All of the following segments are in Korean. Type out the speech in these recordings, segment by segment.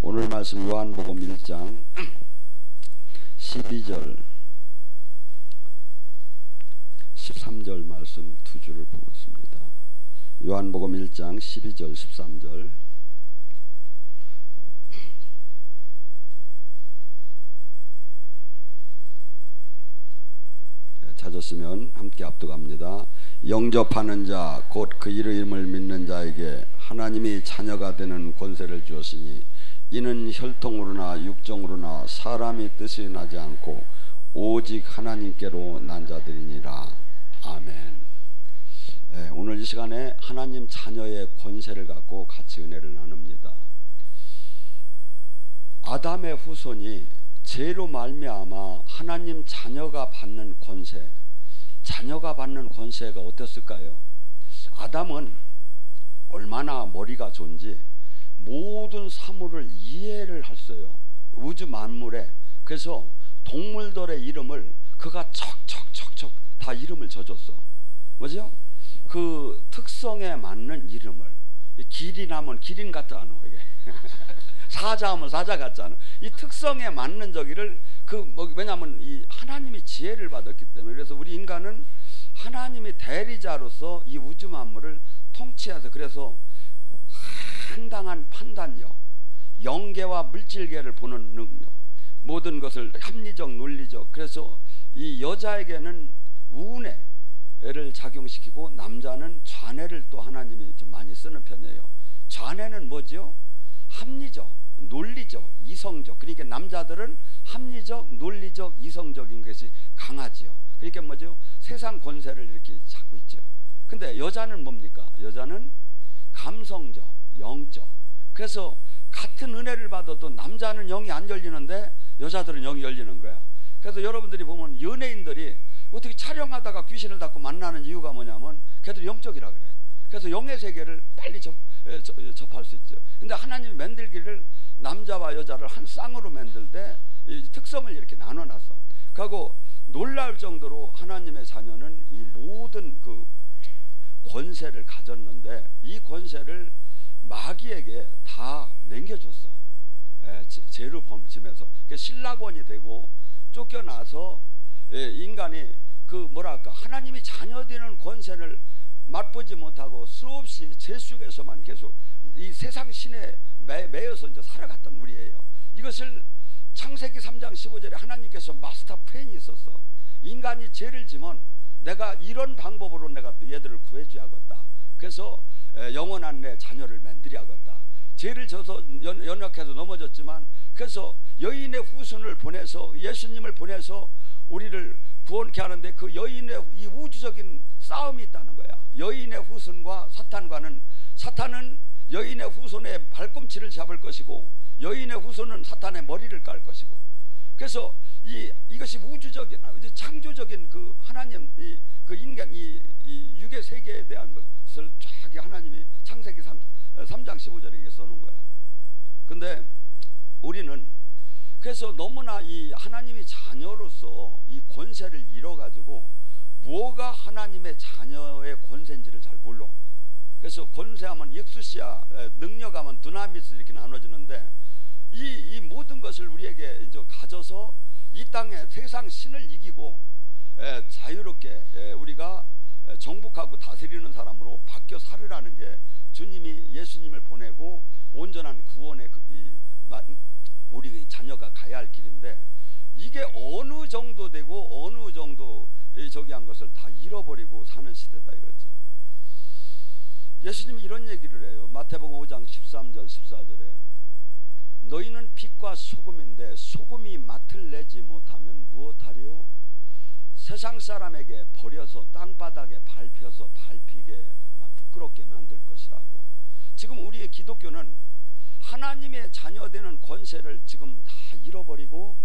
오늘 말씀 요한복음 1장 12절 13절 말씀 두 줄을 보겠습니다. 요한복음 1장 12절 13절. 찾았으면 함께 압독합니다. 영접하는 자 곧 그 이름을 믿는 자에게 하나님이 자녀가 되는 권세를 주었으니 이는 혈통으로나 육정으로나 사람이 뜻이 나지 않고 오직 하나님께로 난 자들이니라. 아멘. 오늘 이 시간에 하나님 자녀의 권세를 갖고 같이 은혜를 나눕니다. 아담의 후손이 죄로 말미암아 하나님 자녀가 받는 권세, 자녀가 받는 권세가 어땠을까요? 아담은 얼마나 머리가 좋은지 모든 사물을 이해를 했어요. 우주 만물에. 그래서 동물들의 이름을 그가 척척척척 다 이름을 져줬어. 뭐죠? 그 특성에 맞는 이름을. 기린하면 기린 같잖아 이게. 사자하면 사자 같잖아. 이 특성에 맞는 저기를 왜냐하면 이 하나님이 지혜를 받았기 때문에. 그래서 우리 인간은 하나님이 대리자로서 이 우주 만물을 통치해서, 그래서 상당한 판단력, 영계와 물질계를 보는 능력, 모든 것을 합리적, 논리적. 그래서 이 여자에게는 우뇌를 작용시키고 남자는 좌뇌를 또 하나님이 좀 많이 쓰는 편이에요. 좌뇌는 뭐죠? 합리적, 논리적, 이성적. 그러니까 남자들은 합리적, 논리적, 이성적인 것이 강하지요. 그러니까 뭐죠? 세상 권세를 이렇게 잡고 있죠. 근데 여자는 뭡니까? 여자는 감성적, 영적. 그래서 같은 은혜를 받아도 남자는 영이 안 열리는데 여자들은 영이 열리는 거야. 그래서 여러분들이 보면 연예인들이 어떻게 촬영하다가 귀신을 닫고 만나는 이유가 뭐냐면 걔들 영적이라 그래. 그래서 영의 세계를 빨리 접할 수 있죠. 근데 하나님이 만들기를 남자와 여자를 한 쌍으로 만들 때 이 특성을 이렇게 나눠놨어. 그리고 놀라울 정도로 하나님의 자녀는 이 모든 그 권세를 가졌는데 이 권세를 마귀에게 다 남겨줬어. 죄로 범침해서 신락원이 되고 쫓겨나서 인간이 하나님이 자녀되는 권세를 맛보지 못하고 수없이 죄 속에서만 계속 이 세상 신에 매여서 이제 살아갔던 우리예요. 이것을 창세기 3장 15절에 하나님께서 마스터 플랜이 있었어. 인간이 죄를 지면 내가 이런 방법으로 내가 또 얘들을 구해줘야겠다. 그래서 영원한 내 자녀를 만들어야겠다. 죄를 져서 연약해서 넘어졌지만, 그래서 여인의 후손을 보내서 예수님을 보내서 우리를 구원케 하는데 그 여인의 이 우주적인 싸움이 있다는 거야. 여인의 후손과 사탄과는, 사탄은 여인의 후손의 발꿈치를 잡을 것이고 여인의 후손은 사탄의 머리를 깔 것이고. 그래서 이것이 우주적인 창조적인 그 하나님 그 인간 이 육의 세계에 대한 것을 쫙 하나님이 창세기 3장 15절에 써놓은 거야. 근데 우리는 그래서 너무나 이 하나님이 자녀로서 이 권세를 잃어가지고 뭐가 하나님의 자녀의 권세인지를 잘 몰라. 그래서 권세하면 익수시아, 능력하면 두나미스 이렇게 나눠지는데 이 모든 것을 우리에게 이제 가져서 이 땅에 세상 신을 이기고 자유롭게 우리가 정복하고 다스리는 사람으로 바뀌어 살으라는 게 주님이 예수님을 보내고 온전한 구원의 우리 자녀가 가야 할 길인데, 이게 어느 정도 되고 어느 정도 저기한 것을 다 잃어버리고 사는 시대다 이거죠. 예수님이 이런 얘기를 해요. 마태복음 5장 13절 14절에 너희는 빛과 소금인데 소금이 맛을 내지 못하면 무엇하리요? 세상 사람에게 버려서 땅바닥에 밟혀서 밟히게 부끄럽게 만들 것이라고. 지금 우리의 기독교는 하나님의 자녀되는 권세를 지금 다 잃어버리고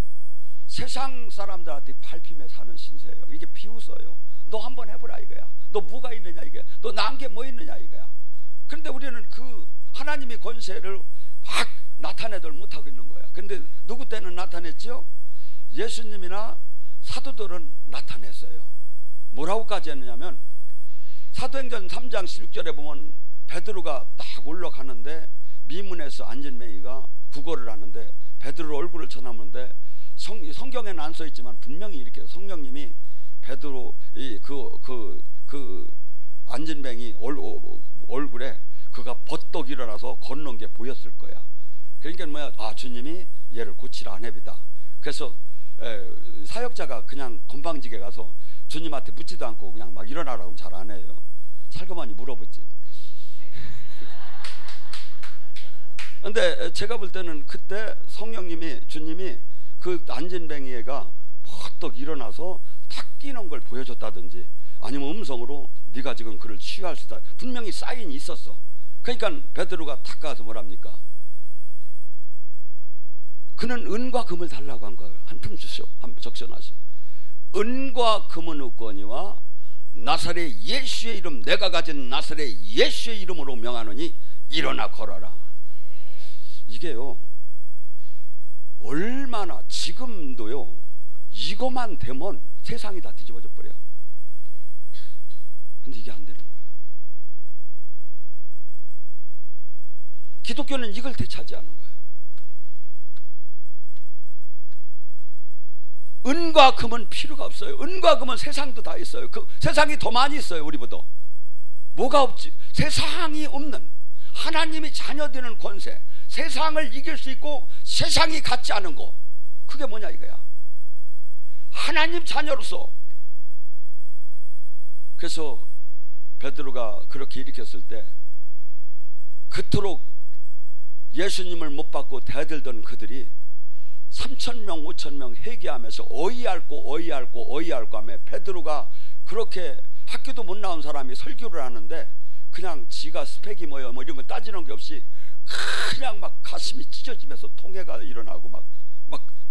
세상 사람들한테 밟히며 사는 신세예요. 이게 비웃어요. 너 한번 해보라 이거야. 너 뭐가 있느냐 이거야. 너 난 게 뭐 있느냐 이거야. 그런데 우리는 그 하나님의 권세를 막 나타내들 못하고 있는 거야. 근데 누구 때는 나타냈죠? 예수님이나 사도들은 나타냈어요. 뭐라고까지 했느냐면 사도행전 3장 16절에 보면 베드로가 딱 올라가는데 미문에서 안전뱅이가 구걸을 하는데 베드로 얼굴을 쳐다보는데 성경에는 안 써 있지만 분명히 이렇게 성령님이 베드로 그 안진뱅이 얼굴에 그가 버떡 일어나서 걷는 게 보였을 거야. 그러니까 뭐야, 아, 주님이 얘를 고치라 하네비다. 그래서 사역자가 그냥 건방지게 가서 주님한테 묻지도 않고 그냥 막 일어나라고 잘 안 해요. 살그머니 물어보지. 근데 제가 볼 때는 그때 주님이 그 안진뱅이가 버떡 일어나서 탁 뛰는 걸 보여줬다든지 아니면 음성으로 네가 지금 그를 치유할 수 있다, 분명히 사인이 있었어. 그러니까 베드로가 탁 가서 뭐랍니까? 그는 은과 금을 달라고 한 거예요. 한 품 주시오. 한 적셔놨어요. 은과 금은 없거니와 나사렛 예수의 이름, 내가 가진 나사렛 예수의 이름으로 명하노니 일어나 걸어라. 이게요, 얼마나 지금도요, 이거만 되면 세상이 다 뒤집어져 버려요. 근데 이게 안 되는 거예요. 기독교는 이걸 되찾이하는 거예요. 은과 금은 필요가 없어요. 은과 금은 세상도 다 있어요. 그 세상이 더 많이 있어요. 우리보다. 뭐가 없지? 세상이 없는 하나님이 자녀되는 권세, 세상을 이길 수 있고 세상이 갖지 않은 거, 그게 뭐냐 이거야. 하나님 자녀로서. 그래서 베드로가 그렇게 일으켰을 때 그토록 예수님을 못 받고 대들던 그들이 3,000명 5,000명 회개하면서 어이할고 하며 베드로가 그렇게 학교도 못 나온 사람이 설교를 하는데 그냥 지가 스펙이 뭐야 뭐 이런 거 따지는 게 없이 그냥 막 가슴이 찢어지면서 통해가 일어나고 막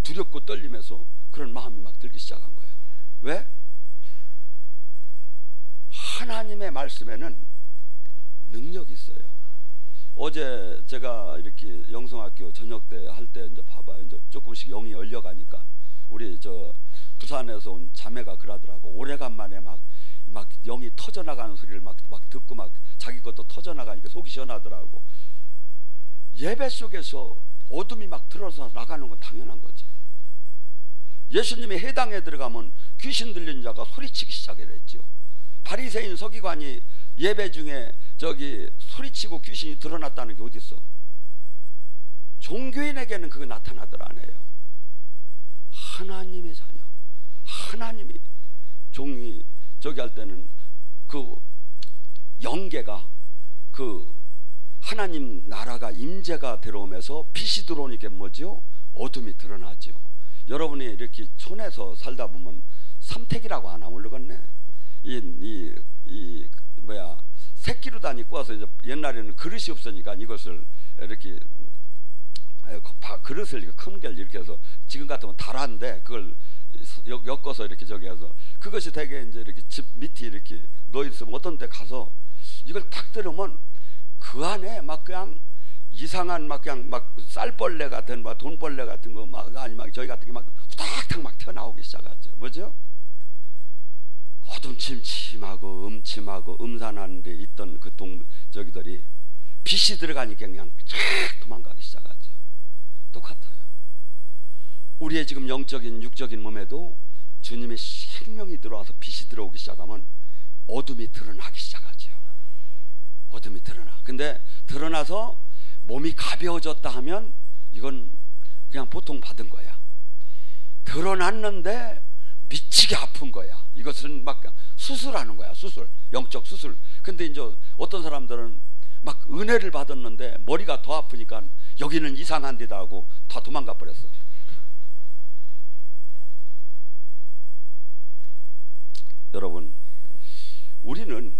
두렵고 떨리면서 그런 마음이 막 들기 시작한 거예요. 왜? 하나님의 말씀에는 능력이 있어요. 어제 제가 이렇게 영성학교 저녁 때 할 때 이제 봐봐요. 이제 조금씩 영이 열려가니까 우리 저 부산에서 온 자매가 그러더라고. 오래간만에 막 영이 터져나가는 소리를 막 듣고 막 자기 것도 터져나가니까 속이 시원하더라고. 예배 속에서 어둠이 막 들어서 나가는 건 당연한 거죠. 예수님이 회당에 들어가면 귀신 들린 자가 소리치기 시작했죠. 바리새인 서기관이 예배 중에 저기 소리치고 귀신이 드러났다는 게 어디 있어? 종교인에게는 그거 나타나더라 안 해요. 하나님의 자녀, 하나님이 종이 저기 할 때는 그 영계가 그 하나님 나라가 임재가 들어오면서 빛이 들어오니까 뭐죠? 어둠이 드러나죠. 여러분이 이렇게 촌에서 살다 보면 삼택이라고 하나 모르겠네. 이 뭐야 새끼로 다니 꼬아서 이제 옛날에는 그릇이 없으니까 이것을 이렇게 그릇을 큰 걸 이렇게 해서 지금 같으면 다란데 그걸 엮어서 이렇게 저기 해서 그것이 되게 이제 이렇게 집 밑에 이렇게 놓여 있으면 어떤 데 가서 이걸 딱 들으면 그 안에 막 그냥 이상한 막 그냥 막 쌀벌레 같은 막 돈벌레 같은 거 막 아니 막 저희 같은 게 막 후닥닥 막 튀어나오기 시작하죠. 뭐죠? 어둠침침하고 음침하고 음산한 데 있던 그 저기들이 빛이 들어가니까 그냥 쫙 도망가기 시작하죠. 똑같아요. 우리의 지금 영적인 육적인 몸에도 주님의 생명이 들어와서 빛이 들어오기 시작하면 어둠이 드러나기 시작하죠. 어둠이 드러나. 근데 드러나서 몸이 가벼워졌다 하면 이건 그냥 보통 받은 거야. 드러났는데 미치게 아픈 거야. 이것은 막 수술하는 거야. 수술, 영적 수술. 근데 이제 어떤 사람들은 막 은혜를 받았는데 머리가 더 아프니까 여기는 이상한 데다 하고 다 도망가 버렸어. 여러분, 우리는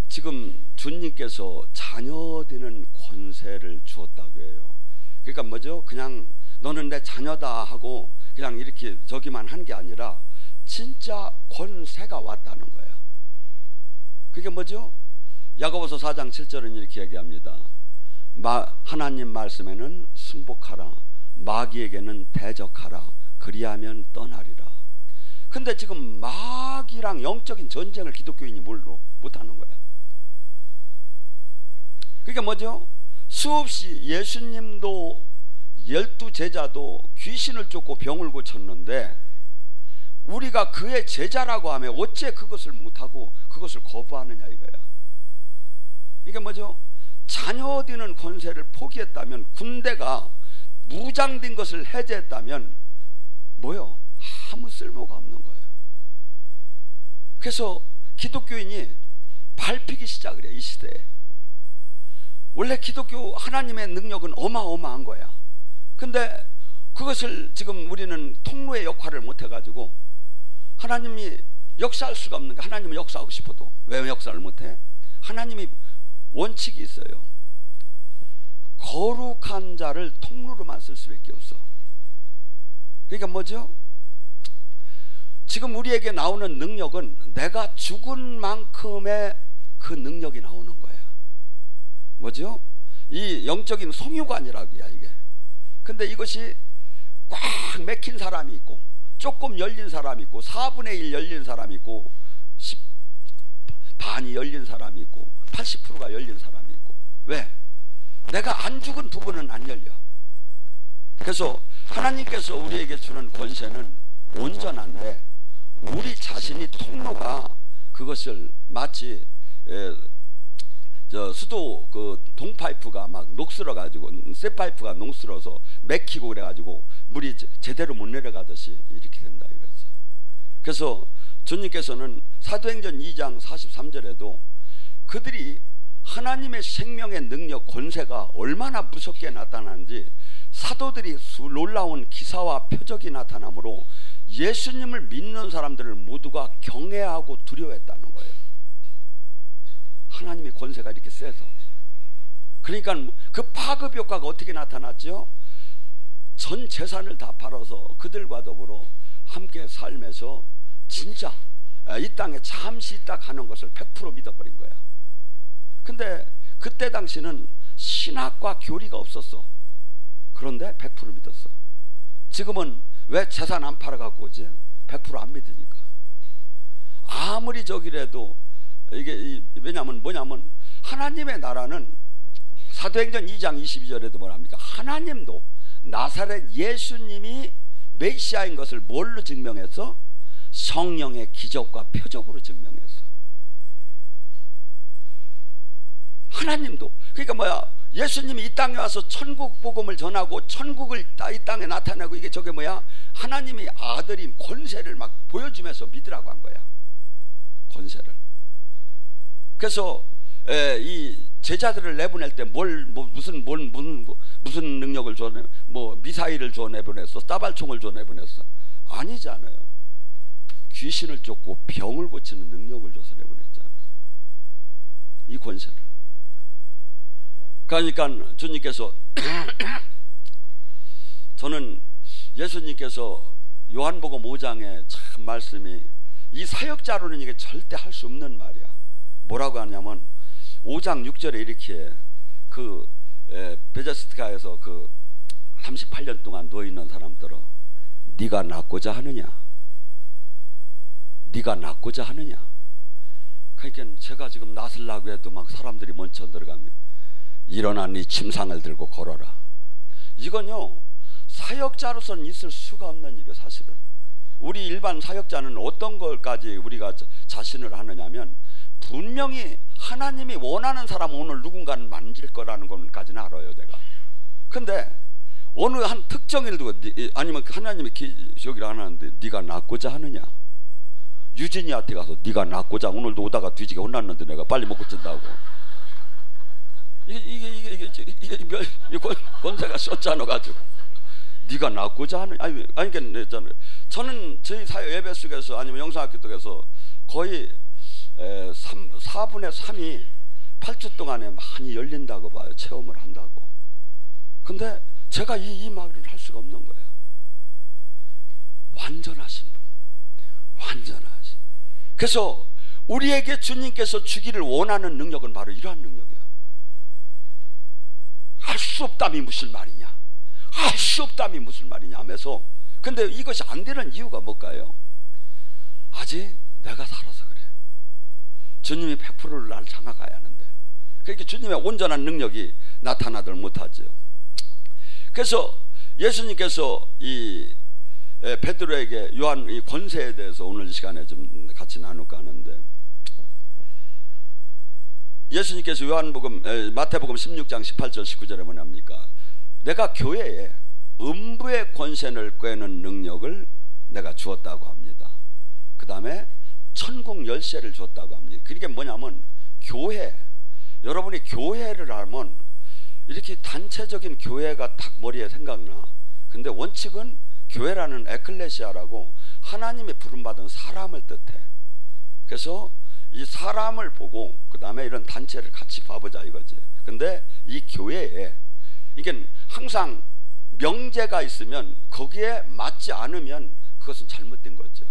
지금 주님께서 자녀되는 권세를 주었다고 해요. 그러니까 뭐죠? 그냥 너는 내 자녀다 하고 그냥 이렇게 저기만 한 게 아니라 진짜 권세가 왔다는 거야. 그게 뭐죠? 야고보서 4장 7절은 이렇게 얘기합니다. 하나님 말씀에는 승복하라, 마귀에게는 대적하라, 그리하면 떠나리라. 근데 지금 마귀랑 영적인 전쟁을 기독교인이 뭘로 못하는 거야. 그게 뭐죠? 수없이 예수님도 12 제자도 귀신을 쫓고 병을 고쳤는데 우리가 그의 제자라고 하면 어째 그것을 못하고 그것을 거부하느냐 이거야. 이게 뭐죠? 자녀되는 권세를 포기했다면, 군대가 무장된 것을 해제했다면 뭐요? 아무 쓸모가 없는 거예요. 그래서 기독교인이 밟히기 시작을 해. 이 시대에 원래 기독교 하나님의 능력은 어마어마한 거야. 근데 그것을 지금 우리는 통로의 역할을 못 해가지고 하나님이 역사할 수가 없는 게, 하나님은 역사하고 싶어도 왜 역사를 못해? 하나님이 원칙이 있어요. 거룩한 자를 통로로만 쓸 수밖에 없어. 그러니까 뭐죠? 지금 우리에게 나오는 능력은 내가 죽은 만큼의 그 능력이 나오는 거야. 뭐죠? 이 영적인 송유관이라고야 이게. 근데 이것이 꽉 맥힌 사람이 있고, 조금 열린 사람이 있고, 4분의 1 열린 사람이 있고, 반이 열린 사람이 있고, 80%가 열린 사람이 있고. 왜? 내가 안 죽은 부분은 안 열려. 그래서 하나님께서 우리에게 주는 권세는 온전한데, 우리 자신이 통로가 그것을 마치 수도 그 동파이프가 막 녹슬어 가지고, 새 파이프가 녹슬어서 맥히고 그래 가지고 물이 제대로 못 내려가듯이 이렇게 된다 이거죠. 그래서 주님께서는 사도행전 2장 43절에도 그들이 하나님의 생명의 능력, 권세가 얼마나 무섭게 나타나는지, 사도들이 놀라운 기사와 표적이 나타나므로 예수님을 믿는 사람들을 모두가 경외하고 두려워했다는 거예요. 하나님의 권세가 이렇게 세서. 그러니까 그 파급 효과가 어떻게 나타났죠? 전 재산을 다 팔아서 그들과 더불어 함께 살면서 진짜 이 땅에 잠시 있다 가는 것을 100% 믿어버린 거야. 근데 그때 당시는 신학과 교리가 없었어. 그런데 100% 믿었어. 지금은 왜 재산 안 팔아갖고 오지? 100% 안 믿으니까. 아무리 저기라도 이게 왜냐면 뭐냐면, 하나님의 나라는 사도행전 2장 22절에도 뭐랍니까? 하나님도 나사렛 예수님이 메시아인 것을 뭘로 증명했어? 성령의 기적과 표적으로 증명했어. 하나님도. 그러니까 뭐야? 예수님이 이 땅에 와서 천국 복음을 전하고 천국을 이 땅에 나타내고, 이게 저게 뭐야? 하나님이 아들인 권세를 막 보여주면서 믿으라고 한 거야. 권세를. 그래서 이 제자들을 내보낼 때 무슨 능력을 줘? 미사일을 줘 내보냈어? 따발총을 줘 내보냈어? 아니잖아요. 귀신을 쫓고 병을 고치는 능력을 줘서 내보냈잖아요. 이 권세를. 그러니까 주님께서 저는 예수님께서 요한복음 5장에 참 말씀이, 이 사역자로는 이게 절대 할 수 없는 말이야. 뭐라고 하냐면 5장 6절에 이렇게 베데스다에서 38년 동안 누워있는 사람들어, 네가 낫고자 하느냐? 네가 낫고자 하느냐? 그러니까 제가 지금 낫으려고 해도 막 사람들이 먼저 들어가면, 일어나 네 침상을 들고 걸어라. 이건요, 사역자로서는 있을 수가 없는 일이에요. 사실은 우리 일반 사역자는 어떤 걸까지 우리가 자신을 하느냐면, 분명히 하나님이 원하는 사람 오늘 누군가는 만질 거라는 것까지는 알아요 제가. 근데 어느 한 특정일 두고, 아니면 하나님이 저기를 하는데 네가 낫고자 하느냐? 유진이한테 가서 네가 낫고자, 오늘도 오다가 뒤지게 혼났는데 내가 빨리 먹고 찐다고. 이게 권세가 쏟아져가지고 네가 낫고자 하느냐? 아니 그러니까 저는 저희 사회 예배 속에서 아니면 영상학교 쪽에서 거의 4분의 3이 8주 동안에 많이 열린다고 봐요. 체험을 한다고. 근데 제가 이 말을 할 수가 없는 거예요. 완전하신 분, 완전하신. 그래서 우리에게 주님께서 주기를 원하는 능력은 바로 이러한 능력이야. 할 수 없담이 무슨 말이냐, 할 수 없담이 무슨 말이냐 하면서. 근데 이것이 안 되는 이유가 뭘까요? 아직 내가 살아서 그래. 주님이 100%를 날 장악해야 하는데, 그렇게 주님의 온전한 능력이 나타나들 못하죠. 그래서 예수님께서 이 베드로에게 요한 이 권세에 대해서 오늘 이 시간에 좀 같이 나눌까 하는데, 예수님께서 마태복음 16장 18절 19절에 뭐냐 합니까? 내가 교회에 음부의 권세를 꿰는 능력을 내가 주었다고 합니다. 그 다음에 천국 열쇠를 줬다고 합니다. 그게 뭐냐면 교회, 여러분이 교회를 하면 이렇게 단체적인 교회가 딱 머리에 생각나. 근데 원칙은 교회라는 에클레시아라고 하나님이 부름받은 사람을 뜻해. 그래서 이 사람을 보고 그 다음에 이런 단체를 같이 봐보자 이거지. 근데 이 교회에 이게 항상 명제가 있으면 거기에 맞지 않으면 그것은 잘못된 거죠.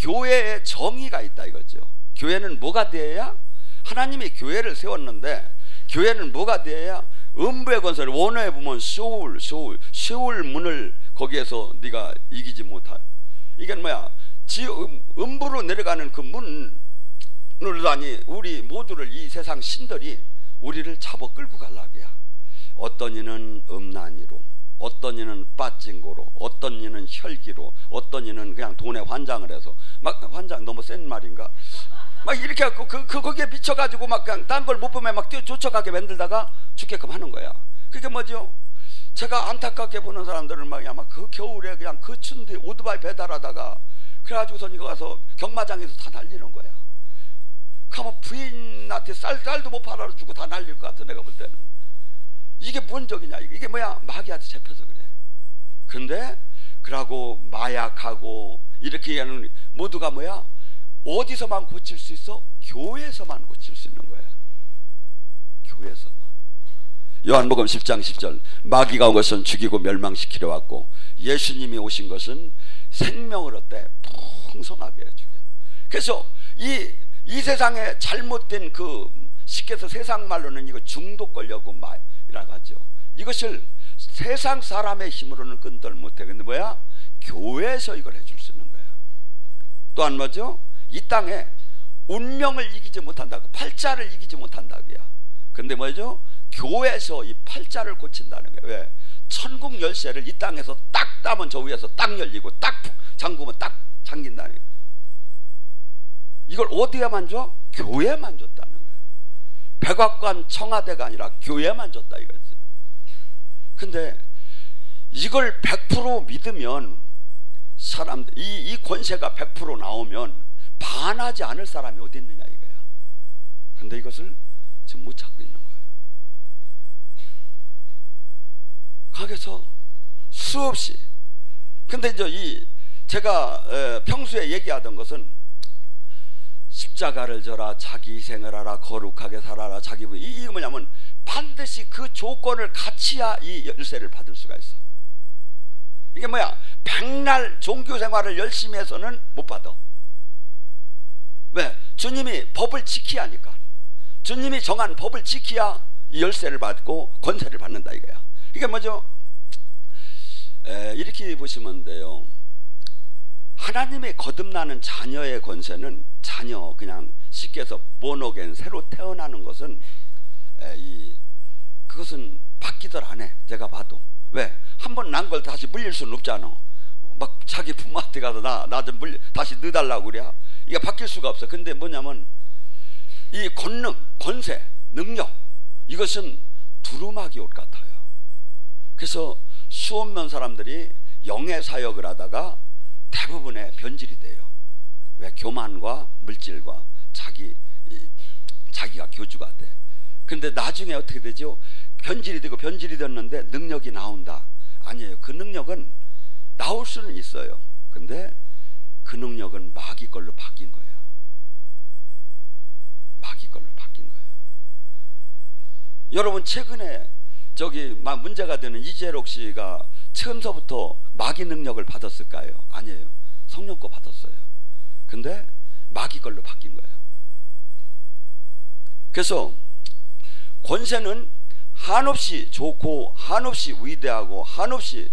교회에 정의가 있다 이거죠. 교회는 뭐가 되어야, 하나님이 교회를 세웠는데 교회는 뭐가 되어야, 음부의 권세를 원어에 보면 세울 문을 거기에서 네가 이기지 못할, 이게 뭐야, 음부로 내려가는 그 문을 다니 우리 모두를, 이 세상 신들이 우리를 잡아 끌고 가려고야. 어떤 이는 음란이로, 어떤 이는 빠찡고로, 어떤 이는 혈기로, 어떤 이는 그냥 돈에 환장을 해서, 막 환장 너무 센 말인가? 막 이렇게 하고 거기에 미쳐가지고 막 그냥 딴 걸 못 보면 막 쫓아가게 만들다가 죽게끔 하는 거야. 그게 뭐죠? 제가 안타깝게 보는 사람들은 막 그 겨울에 그냥 그 추운 데 오토바이 배달하다가 그래가지고선 이거 가서 경마장에서 다 날리는 거야. 가면 부인한테 쌀도 못 팔아주고 다 날릴 것 같아. 내가 볼 때는 이게 뭔 적이냐, 이게 뭐야, 마귀한테 잡혀서 그래. 근데 그러고 마약하고 이렇게 하는 모두가 뭐야, 어디서만 고칠 수 있어? 교회에서만 고칠 수 있는 거야. 교회에서만. 요한복음 10장 10절, 마귀가 온 것은 죽이고 멸망시키려 왔고 예수님이 오신 것은 생명을 얻되 풍성하게 해주게. 그래서 이 세상에 잘못된 그, 쉽게 해서 세상 말로는 이거 중독 걸려고이라고 하죠. 이것을 세상 사람의 힘으로는 끈들 못해. 근데 뭐야? 교회에서 이걸 해줄 수 있는 거야. 또한 뭐죠? 이 땅에 운명을 이기지 못한다고, 팔자를 이기지 못한다고야. 근데 뭐죠? 교회에서 이 팔자를 고친다는 거예요. 왜? 천국 열쇠를 이 땅에서 딱 따면 저 위에서 딱 열리고 딱 잠그면 딱 잠긴다는 거예요. 이걸 어디에만 줘? 교회만 줬다는 거예요. 백악관 청와대가 아니라 교회만 줬다 이거지. 근데 이걸 100% 믿으면 사람들, 이 권세가 100% 나오면 반하지 않을 사람이 어디 있느냐 이거야. 근데 이것을 지금 못 찾고 있는 거예요. 거기서 수없이. 근데 이제 제가 평소에 얘기하던 것은 십자가를 져라, 자기 희생을 하라, 거룩하게 살아라, 자기 부인. 이게 뭐냐면 반드시 그 조건을 갖춰야 이 열쇠를 받을 수가 있어. 이게 뭐야, 백날 종교 생활을 열심히 해서는 못 받아. 왜? 주님이 법을 지켜야 하니까. 주님이 정한 법을 지켜야 이 열쇠를 받고 권세를 받는다 이거야. 이게 뭐죠? 이렇게 보시면 돼요. 하나님의 거듭나는 자녀의 권세는, 자녀 그냥 쉽게 해서 보너겐, 새로 태어나는 것은 그것은 바뀌들 안 해. 제가 봐도. 왜? 한 번 난 걸 다시 물릴 수는 없잖아. 막 자기 부모한테 가서 나 좀 다시 넣어달라고 그래. 이게 바뀔 수가 없어. 근데 뭐냐면 이 권능, 권세, 능력, 이것은 두루마기 옷 같아요. 그래서 수없는 사람들이 영의 사역을 하다가 대부분의 변질이 돼요. 왜? 교만과 물질과 자기가 교주가 돼. 근데 나중에 어떻게 되죠? 변질이 되고, 변질이 됐는데 능력이 나온다. 아니에요. 그 능력은 나올 수는 있어요. 근데 그 능력은 마귀 걸로 바뀐 거야. 마귀 걸로 바뀐 거예요. 여러분 최근에 막 문제가 되는 이재록 씨가 처음서부터 마귀 능력을 받았을까요? 아니에요. 성령 거 받았어요. 근데 마귀 걸로 바뀐 거예요. 그래서 권세는 한없이 좋고 한없이 위대하고 한없이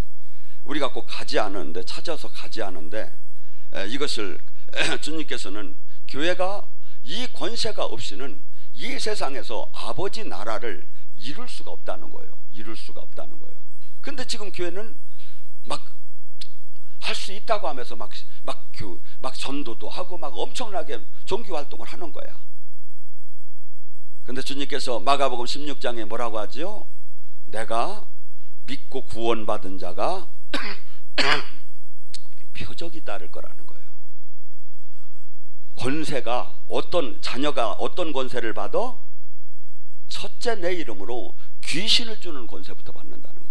우리가 꼭 가지 않은데, 찾아서 가지 않은데, 이것을 주님께서는 교회가 이 권세가 없이는 이 세상에서 아버지 나라를 이룰 수가 없다는 거예요. 이룰 수가 없다는 거예요. 근데 지금 교회는 막 할 수 있다고 하면서 막 전도도 하고 막 엄청나게 종교 활동을 하는 거야. 근데 주님께서 마가복음 16장에 뭐라고 하죠? 내가 믿고 구원받은 자가 표적이 따를 거라는 거예요. 권세가, 어떤 자녀가 어떤 권세를 받아? 첫째 내 이름으로 귀신을 주는 권세부터 받는다는 거예요.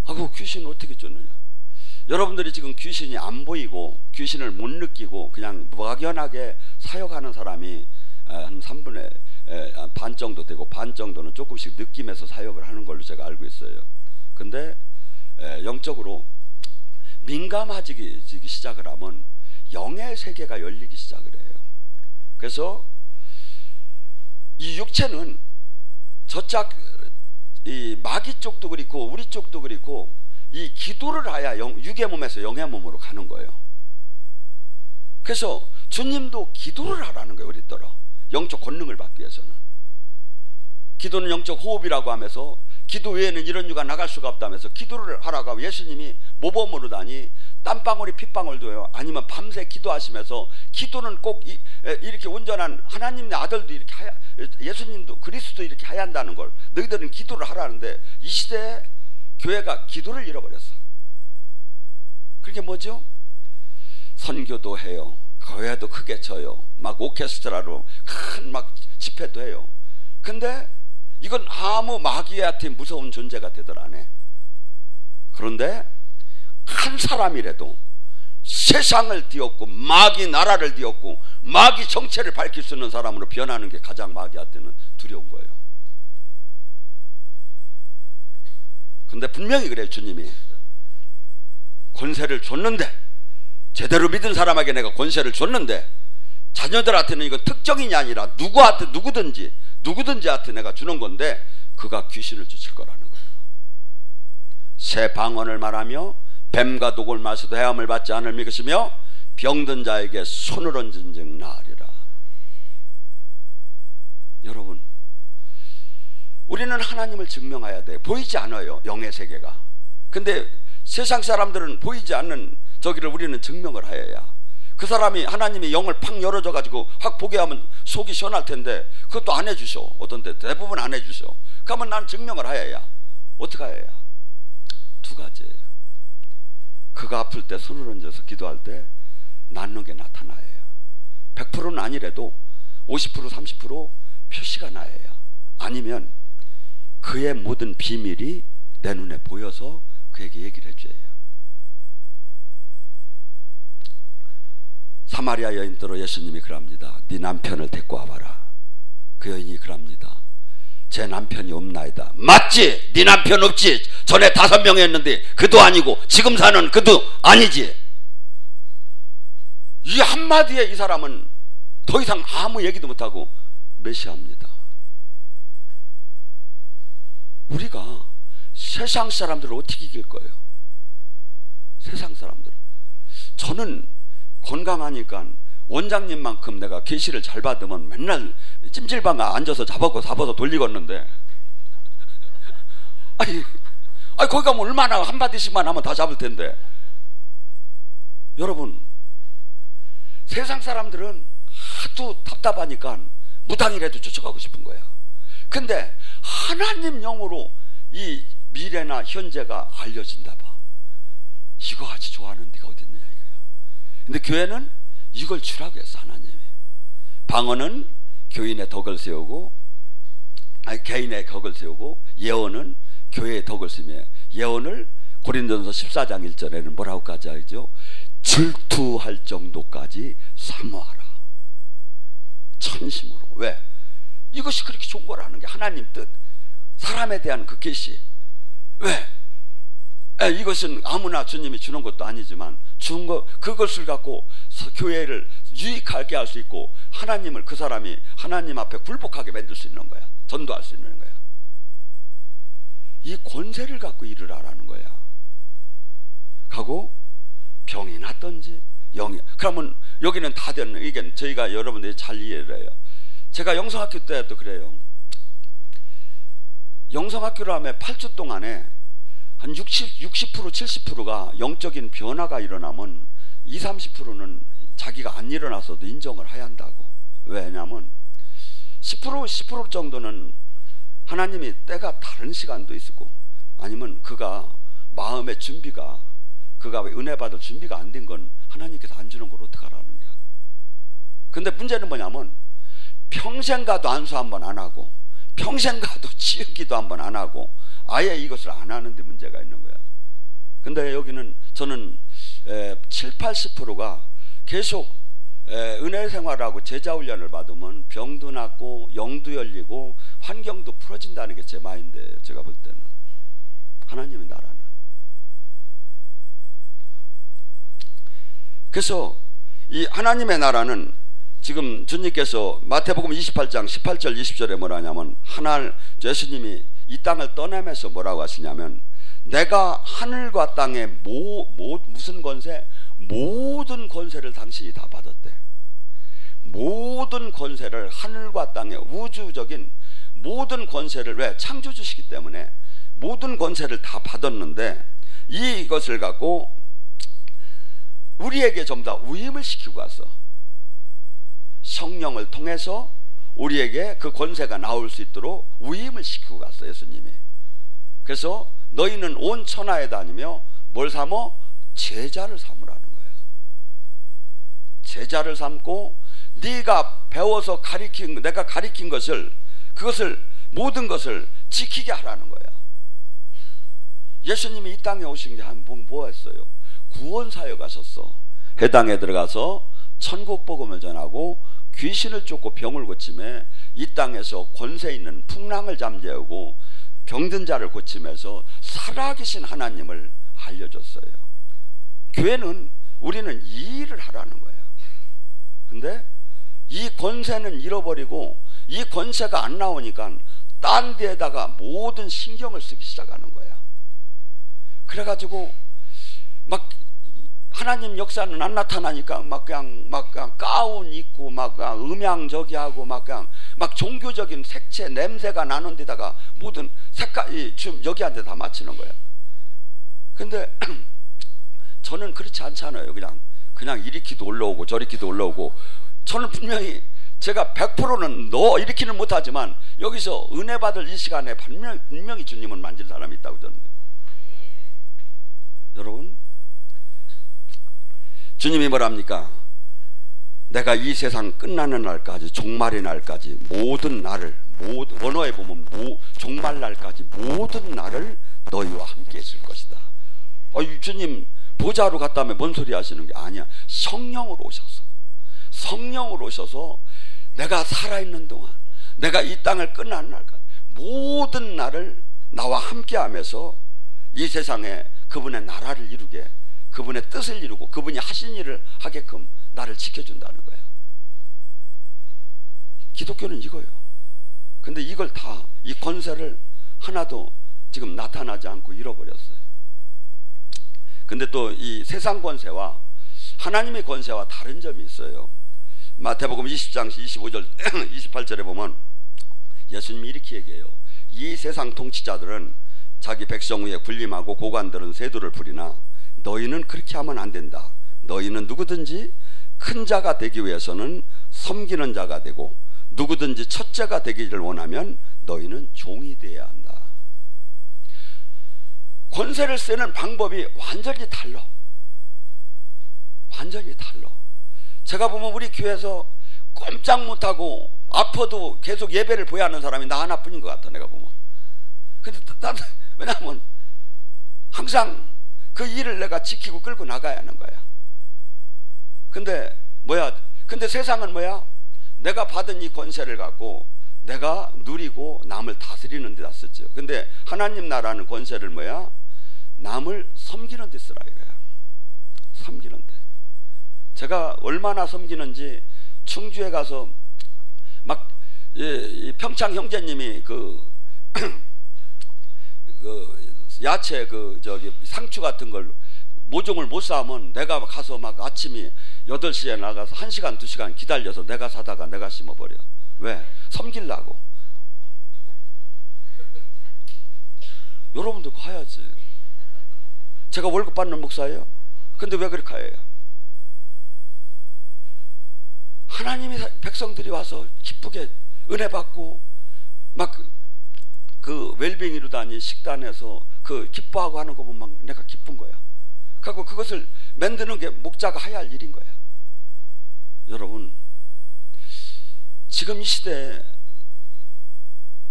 그 귀신을 어떻게 쫓느냐? 여러분들이 지금 귀신이 안 보이고 귀신을 못 느끼고 그냥 막연하게 사역하는 사람이 한 3분의 반 정도 되고, 반 정도는 조금씩 느끼면서 사역을 하는 걸로 제가 알고 있어요. 근데 영적으로 민감해지기 시작을 하면 영의 세계가 열리기 시작을 해요. 그래서 이 육체는 저짝 이 마귀 쪽도 그렇고 우리 쪽도 그렇고 이 기도를 해야 육의 몸에서 영의 몸으로 가는 거예요. 그래서 주님도 기도를 하라는 거예요. 우리더러 영적 권능을 받기 위해서는. 기도는 영적 호흡이라고 하면서 기도 외에는 이런 유가 나갈 수가 없다면서 기도를 하라고 하고, 예수님이 모범으로 다니 땀방울이 핏방울도요, 아니면 밤새 기도하시면서 기도는 꼭 이렇게 온전한 하나님의 아들도 이렇게 예수님도 그리스도 이렇게 해야 한다는 걸 너희들은 기도를 하라는데, 이 시대에 교회가 기도를 잃어버렸어. 그게 뭐죠? 선교도 해요, 교회도 크게 쳐요, 막 오케스트라로 큰 막 집회도 해요. 근데 이건 아무 마귀한테 무서운 존재가 되들 안 해. 그런데 한 사람이라도 세상을 뒤엎고 마귀 나라를 뒤엎고 마귀 정체를 밝힐 수 있는 사람으로 변하는 게 가장 마귀한테는 두려운 거예요. 근데 분명히 그래요. 주님이 권세를 줬는데, 제대로 믿은 사람에게 내가 권세를 줬는데, 자녀들한테는 이건 특정인이 아니라 누구든지한테 내가 주는 건데, 그가 귀신을 쫓을 거라는 거예요. 새 방언을 말하며 뱀과 독을 마셔도 해함을 받지 않을 믿으시며 병든 자에게 손을 얹은 즉 나으리라. 여러분, 우리는 하나님을 증명해야 돼요. 보이지 않아요, 영의 세계가. 근데 세상 사람들은 보이지 않는 저기를 우리는 증명을 해야, 그 사람이 하나님의 영을 팍 열어줘 가지고 확 보게 하면 속이 시원할 텐데 그것도 안 해주셔. 어떤 때 대부분 안 해주셔. 그러면 난 증명을 해야. 어떻게 해야? 두 가지예요. 그가 아플 때 손을 얹어서 기도할 때 낫는 게 나타나야. 100%는 아니래도 50% 30% 표시가 나야. 아니면 그의 모든 비밀이 내 눈에 보여서 그에게 얘기를 해줘야. 사마리아 여인더러 예수님이 그럽니다. 네 남편을 데리고 와봐라. 그 여인이 그럽니다. 제 남편이 없나이다. 맞지? 네 남편 없지? 전에 5명 했는데 그도 아니고 지금 사는 그도 아니지? 이 한마디에 이 사람은 더 이상 아무 얘기도 못하고 메시아입니다. 우리가 세상 사람들을 어떻게 이길 거예요? 세상 사람들. 저는 건강하니까 원장님만큼 내가 계시를 잘 받으면 맨날 찜질방에 앉아서 잡아서 돌리겠는데, 아니 거기 가면 얼마나 한마디씩만 하면 다 잡을 텐데. 여러분, 세상 사람들은 하도 답답하니까 무당이라도 쫓아가고 싶은 거야. 근데 하나님 영으로 이 미래나 현재가 알려진다 봐. 이거 같이 좋아하는 데가 어디 있느냐 이거야. 근데 교회는 이걸 주라고 했어. 하나님이. 방언은 교인의 덕을 세우고, 개인의 덕을 세우고, 예언은 교회의 덕을 세우며, 예언을 고린도전서 14장 1절에는 뭐라고까지 하죠? 질투할 정도까지 사모하라. 천심으로. 왜? 이것이 그렇게 좋은 거라는 게 하나님 뜻, 사람에 대한 그 계시. 왜? 이것은 아무나 주님이 주는 것도 아니지만 준 거, 그것을 갖고 교회를 유익하게 할 수 있고, 하나님을, 그 사람이 하나님 앞에 굴복하게 만들 수 있는 거야. 전도할 수 있는 거야. 이 권세를 갖고 일을 하라는 거야. 하고 병이 났든지 영이, 그러면 여기는 다 되는, 이게 저희가 여러분들이 잘 이해를 해요. 제가 영성학교 때도 그래요. 영성학교를 하면 8주 동안에 한 60% 70%가 영적인 변화가 일어나면 20-30%는 자기가 안 일어나서도 인정을 해야 한다고. 왜냐하면 10% 정도는 하나님이 때가 다른 시간도 있었고, 아니면 그가 마음의 준비가, 그가 은혜 받을 준비가 안 된 건 하나님께서 안 주는 걸 어떡하라는 거야. 근데 문제는 뭐냐면 평생 가도 안수 한 번 안 하고 평생 가도 지우기도 한 번 안 하고 아예 이것을 안 하는데 문제가 있는 거야. 근데 여기는 저는 70-80%가 계속 은혜 생활하고 제자 훈련을 받으면 병도 낫고 영도 열리고 환경도 풀어진다는 게 제 마인드예요. 제가 볼 때는 하나님의 나라는. 그래서 이 하나님의 나라는 지금 주님께서 마태복음 28장 18절 20절에 뭐라 하냐면, 예수님이 이 땅을 떠나면서 뭐라고 하시냐면, 내가 하늘과 땅의 무슨 권세? 모든 권세를 당신이 다 받았대. 모든 권세를, 하늘과 땅의 우주적인 모든 권세를, 왜? 창조주시기 때문에 모든 권세를 다 받았는데, 이것을 갖고 우리에게 전부 다 위임을 시키고 왔어. 성령을 통해서 우리에게 그 권세가 나올 수 있도록 위임을 시키고 갔어, 예수님이. 그래서 너희는 온 천하에 다니며 뭘 삼어? 제자를 삼으라는 거예요. 제자를 삼고 네가 배워서 내가 가리킨 것을, 그것을, 모든 것을 지키게 하라는 거야. 예수님이 이 땅에 오신 게 뭐 했어요? 구원사역 하셨어. 해당에 들어가서 천국 복음을 전하고 귀신을 쫓고 병을 고치며 이 땅에서 권세 있는 풍랑을 잠재우고 병든 자를 고치면서 살아계신 하나님을 알려줬어요. 교회는, 우리는 이 일을 하라는 거예요. 근데 이 권세는 잃어버리고 이 권세가 안 나오니까 딴 데에다가 모든 신경을 쓰기 시작하는 거야. 그래가지고 막 하나님 역사는 안 나타나니까 막 그냥 가운 입고 막 음양저기하고 막 종교적인 색채 냄새가 나는 데다가 모든 색깔이 지금 여기한테 다 맞추는 거야. 근데 저는 그렇지 않잖아요. 그냥 이리키도 올라오고 저리키도 올라오고. 저는 분명히 제가 100%는 일으키는 못하지만 여기서 은혜 받을 이 시간에 분명히 주님은 만질 사람이 있다고 저는. 여러분, 주님이 뭐랍니까? 내가 이 세상 끝나는 날까지, 종말의 날까지 모든 날을, 원어에 보면 종말 날까지 모든 날을 너희와 함께 있을 것이다. 주님 보좌로 갔다면 뭔 소리 하시는 게 아니야. 성령으로 오셔서 내가 살아있는 동안, 내가 이 땅을 끝나는 날까지 모든 날을 나와 함께 하면서 이 세상에 그분의 나라를 이루게, 그분의 뜻을 이루고 그분이 하신 일을 하게끔 나를 지켜준다는 거야. 기독교는 이거예요. 근데 이걸 다, 이 권세를 하나도 지금 나타나지 않고 잃어버렸어요. 근데 또 이 세상 권세와 하나님의 권세와 다른 점이 있어요. 마태복음 20장 25절 28절에 보면 예수님이 이렇게 얘기해요. 이 세상 통치자들은 자기 백성 위에 군림하고 고관들은 세도를 부리나 너희는 그렇게 하면 안 된다. 너희는 누구든지 큰 자가 되기 위해서는 섬기는 자가 되고, 누구든지 첫째가 되기를 원하면 너희는 종이 되어야 한다. 권세를 쓰는 방법이 완전히 달라. 제가 보면 우리 교회에서 꼼짝 못하고 아파도 계속 예배를 보여야 하는 사람이 나 하나뿐인 것 같아, 내가 보면. 근데 나는, 왜냐하면 항상 그 일을 내가 지키고 끌고 나가야 하는 거야. 근데 세상은 뭐야? 내가 받은 이 권세를 갖고 내가 누리고 남을 다스리는 데다 쓰죠. 근데 하나님 나라는 권세를 뭐야? 남을 섬기는 데 쓰라 이거야. 섬기는 데. 제가 얼마나 섬기는지 충주에 가서 막 평창 형제님이 야채 상추 같은 걸 모종을 못 사면 내가 가서 막 아침이 8시에 나가서 1시간 2시간 기다려서 내가 사다가 내가 심어버려. 왜? 섬기려고. 여러분도 가야지. 제가 월급 받는 목사예요. 근데 왜 그렇게 가요? 하나님이 백성들이 와서 기쁘게 은혜 받고 막 그 웰빙 이루다니 식단에서 그 기뻐하고 하는 거 보면 막 내가 기쁜 거야. 그리고 그것을 만드는 게 목자가 해야 할 일인 거야. 여러분, 지금 이 시대에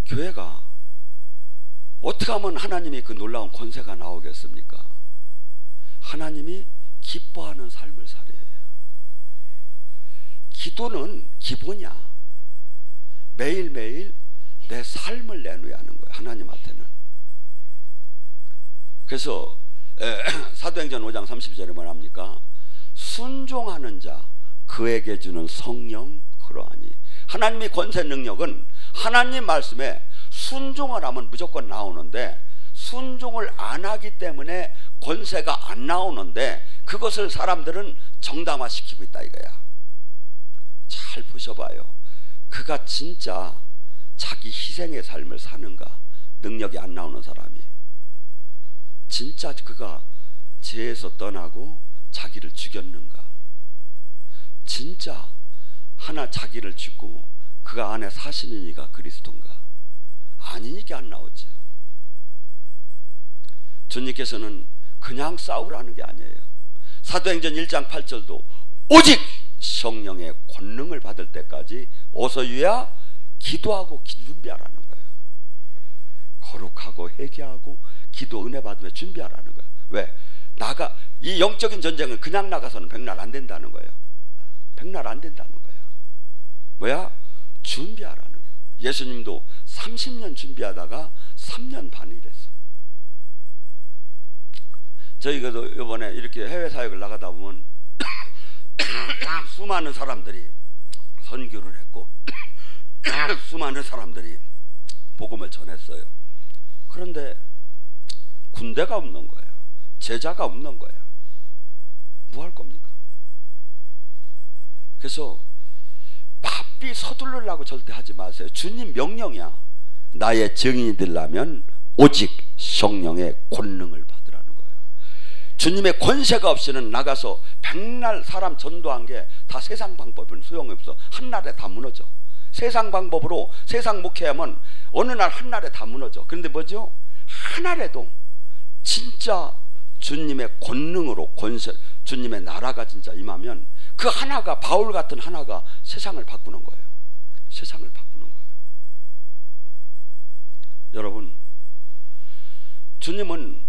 교회가 어떻게 하면 하나님이 그 놀라운 권세가 나오겠습니까? 하나님이 기뻐하는 삶을 살아야 해요. 기도는 기본이야. 매일매일 내 삶을 내놓아야 하는 거예요, 하나님한테는. 그래서 사도행전 5장 30절에 뭐랍니까? 순종하는 자 그에게 주는 성령 그러하니. 하나님의 권세 능력은 하나님 말씀에 순종을 하면 무조건 나오는데, 순종을 안 하기 때문에 권세가 안 나오는데, 그것을 사람들은 정당화시키고 있다 이거야. 잘 보셔봐요. 그가 진짜 자기 희생의 삶을 사는가? 능력이 안 나오는 사람이 진짜 그가 죄에서 떠나고 자기를 죽였는가? 진짜 하나 자기를 죽고 그 안에 사시는 이가 그리스도인가? 아니니까 안 나오죠. 주님께서는 그냥 싸우라는 게 아니에요. 사도행전 1장 8절도 오직 성령의 권능을 받을 때까지 어서유야 기도하고 준비하라는 거예요. 거룩하고 회개하고 기도 은혜 받으며 준비하라는 거예요. 왜? 이 영적인 전쟁은 그냥 나가서는 백날 안 된다는 거예요. 백날 안 된다는 거예요. 뭐야? 준비하라는 거예요. 예수님도 30년 준비하다가 3년 반을 일했어. 저희가도 이번에 이렇게 해외 사역을 나가다 보면 수많은 사람들이 선교를 했고 수많은 사람들이 복음을 전했어요. 그런데 군대가 없는 거예요. 제자가 없는 거예요. 뭐 할 겁니까? 그래서 바삐 서두르려고 절대 하지 마세요. 주님 명령이야. 나의 증인이 되려면 오직 성령의 권능을 받으라는 거예요. 주님의 권세가 없이는 나가서 백날 사람 전도한 게 다 세상 방법은 소용없어. 한날에 다 무너져. 세상 방법으로 세상 목회하면 어느 날 한날에 다 무너져. 그런데 뭐죠? 하나라도 진짜 주님의 권능으로 권세, 주님의 나라가 진짜 임하면 그 하나가, 바울 같은 하나가 세상을 바꾸는 거예요. 세상을 바꾸는 거예요. 여러분, 주님은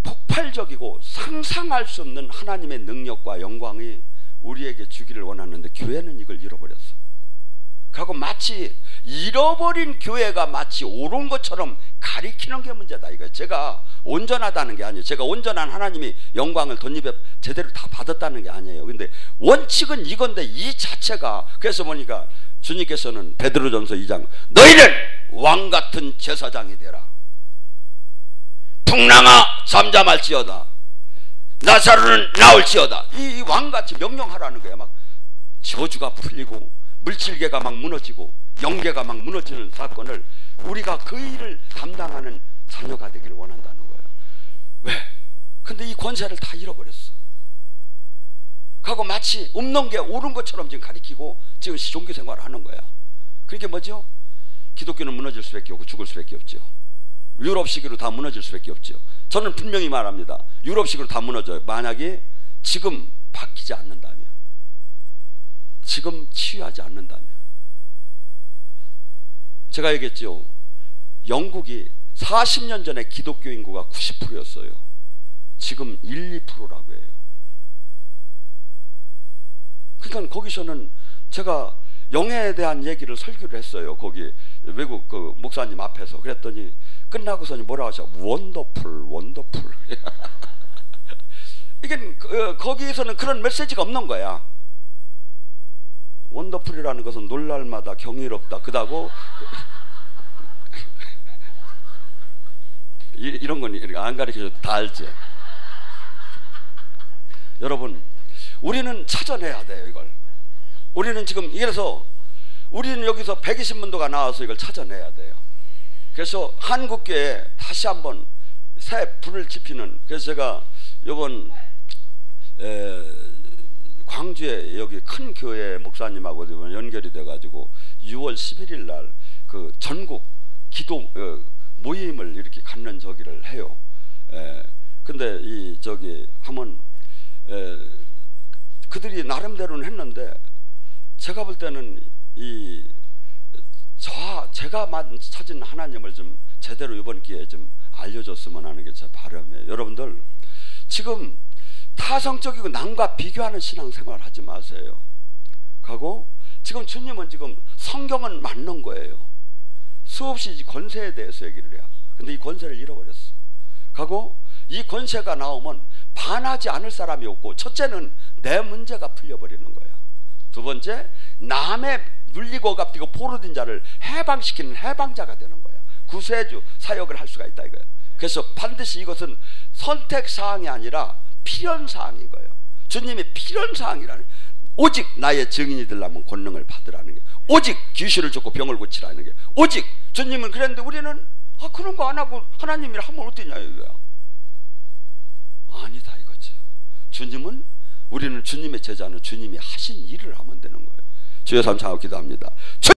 폭발적이고 상상할 수 없는 하나님의 능력과 영광이 우리에게 주기를 원하는데 교회는 이걸 잃어버렸어. 그리고 마치 잃어버린 교회가 마치 옳은 것처럼 가리키는 게 문제다 이거예요. 제가 온전하다는 게 아니에요. 제가 온전한 하나님이 영광을 덧입에 제대로 다 받았다는 게 아니에요. 근데 원칙은 이건데 이 자체가, 그래서 보니까 주님께서는 베드로전서 2장 너희는 왕같은 제사장이 되라. 풍랑아 잠잠할지어다. 나사로는 나올지어다. 이 왕같이 명령하라는 거예요. 막 저주가 풀리고 물질계가 막 무너지고 영계가 막 무너지는 사건을 우리가 그 일을 담당하는 자녀가 되기를 원한다는 거예요. 왜? 근데 이 권세를 다 잃어버렸어. 그리고 마치 없는 게 옳은 것처럼 지금 가리키고 지금 종교 생활을 하는 거야. 그게 뭐죠? 기독교는 무너질 수밖에 없고 죽을 수밖에 없죠. 유럽식으로 다 무너질 수밖에 없죠. 저는 분명히 말합니다. 유럽식으로 다 무너져요. 만약에 지금 바뀌지 않는다면, 지금 치유하지 않는다면. 제가 얘기했죠. 영국이 40년 전에 기독교 인구가 90%였어요. 지금 1, 2%라고 해요. 그러니까 거기서는 제가 영예에 대한 얘기를 설교를 했어요. 거기 외국 그 목사님 앞에서. 그랬더니 끝나고서는 뭐라고 하셔? 원더풀, 원더풀. 이게 거기서는 그런 메시지가 없는 거야. 원더풀이라는 것은 놀랄마다 경이롭다. 그다고 이런 건 안 가르쳐줘도 다 알지. 여러분, 우리는 찾아내야 돼요. 이걸 우리는 지금, 그래서 우리는 여기서 120문도가 나와서 이걸 찾아내야 돼요. 그래서 한국교회 다시 한번 새 불을 지피는. 그래서 제가 이번 광주에 여기 큰 교회 목사님하고 연결이 돼가지고 6월 11일 날 그 전국 기도 모임을 이렇게 갖는 저기를 해요. 근데 이 저기 하면 그들이 나름대로는 했는데 제가 볼 때는 제가 찾은 하나님을 좀 제대로 이번 기회에 좀 알려줬으면 하는 게 제 바람이에요. 여러분들 지금 타성적이고 남과 비교하는 신앙생활 하지 마세요. 하고 지금 주님은 지금 성경은 맞는 거예요. 수없이 권세에 대해서 얘기를 해요. 근데 이 권세를 잃어버렸어. 하고 이 권세가 나오면 반하지 않을 사람이 없고, 첫째는 내 문제가 풀려버리는 거예요. 두 번째, 남의 눌리고 갚히고 포로된 자를 해방시키는 해방자가 되는 거예요. 구세주 사역을 할 수가 있다 이거예요. 그래서 반드시 이것은 선택사항이 아니라 필연사항인 거예요. 주님이 필연사항이라는, 오직 나의 증인이 되려면 권능을 받으라는 게, 오직 귀신을 쫓고 병을 고치라는 게, 오직 주님은 그랬는데 우리는 그런 거 안 하고 하나님이라 하면 어떠냐 이거야. 아니다 이거죠. 우리는 주님의 제자는 주님이 하신 일을 하면 되는 거예요. 주여 삼창하고 기도합니다.